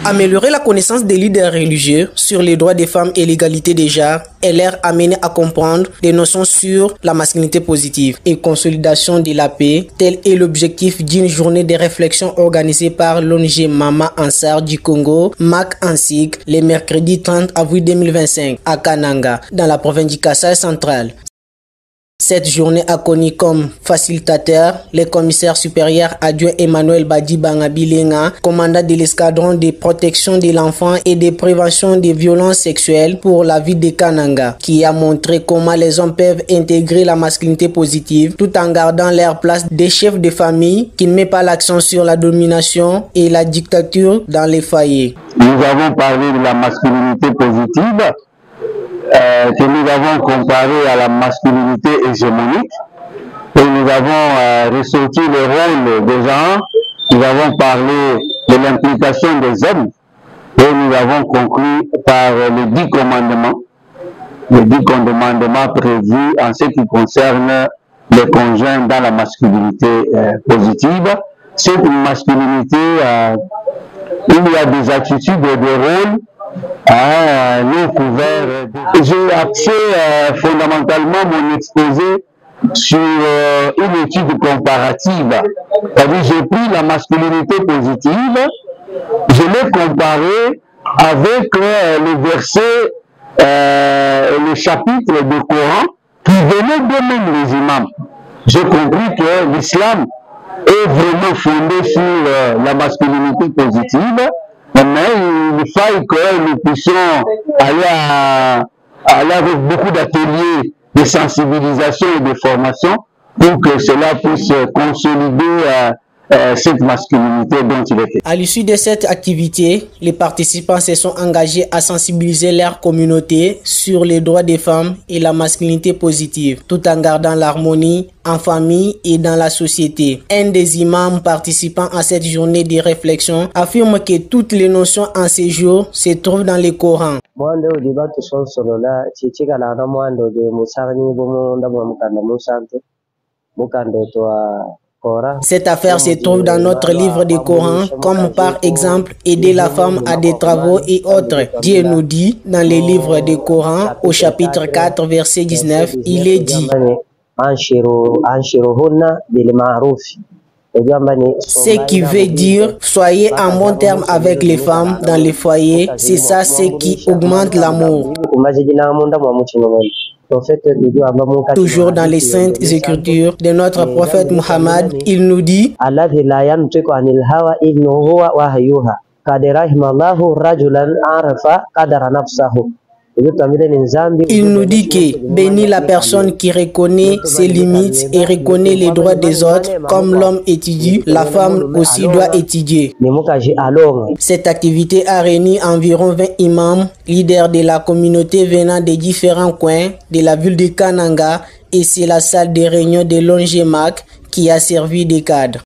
Améliorer la connaissance des leaders religieux sur les droits des femmes et l'égalité des genres est leur amener à comprendre des notions sur la masculinité positive et consolidation de la paix. Tel est l'objectif d'une journée de réflexion organisée par l'ONG Mama Ansar du Congo, MAC ANSIC, le mercredi 30 avril 2025 à Kananga, dans la province du Kasai central. Cette journée a connu comme facilitateur le commissaire supérieur adjoint Emmanuel Badi Bangabilenga, commandant de l'escadron de protection de l'enfant et de prévention des violences sexuelles pour la ville de Kananga, qui a montré comment les hommes peuvent intégrer la masculinité positive tout en gardant leur place des chefs de famille qui ne met pas l'accent sur la domination et la dictature dans les foyers. Nous avons parlé de la masculinité positive. Que nous avons comparé à la masculinité hégémonique et nous avons ressorti le rôle des gens, nous avons parlé de l'implication des hommes et nous avons conclu par les 10 commandements prévus en ce qui concerne les conjoints dans la masculinité positive. Cette masculinité, il y a des attitudes et des rôles non couverts. J'ai axé fondamentalement mon exposé sur une étude comparative. C'est-à-dire, j'ai pris la masculinité positive, je l'ai comparée avec le verset, le chapitre du Coran qui venait d'eux-mêmes les imams. J'ai compris que l'islam est vraiment fondé sur la masculinité positive. Mais il faille que nous puissions aller avec beaucoup d'ateliers de sensibilisation et de formation pour que cela puisse consolider cette masculinité dont il est fait. À l'issue de cette activité, les participants se sont engagés à sensibiliser leur communauté sur les droits des femmes et la masculinité positive, tout en gardant l'harmonie en famille et dans la société. Un des imams participant à cette journée de réflexion affirme que toutes les notions en ces jours se trouvent dans le Coran. Cette affaire se trouve dans notre livre du Coran, comme par exemple aider la femme à des travaux et autres. Dieu nous dit dans les livres du Coran, au chapitre 4, verset 19, il est dit: ce qui veut dire, soyez en bon terme avec les femmes dans les foyers, c'est ça ce qui augmente l'amour. Toujours dans les saintes écritures de notre prophète Muhammad, il nous dit: il nous dit que bénit la personne qui reconnaît ses limites et reconnaît les droits des autres. Comme l'homme étudie, la femme aussi doit étudier. Cette activité a réuni environ 20 imams, leaders de la communauté venant des différents coins de la ville de Kananga, et c'est la salle de réunion de l'ONG MAC qui a servi de cadre.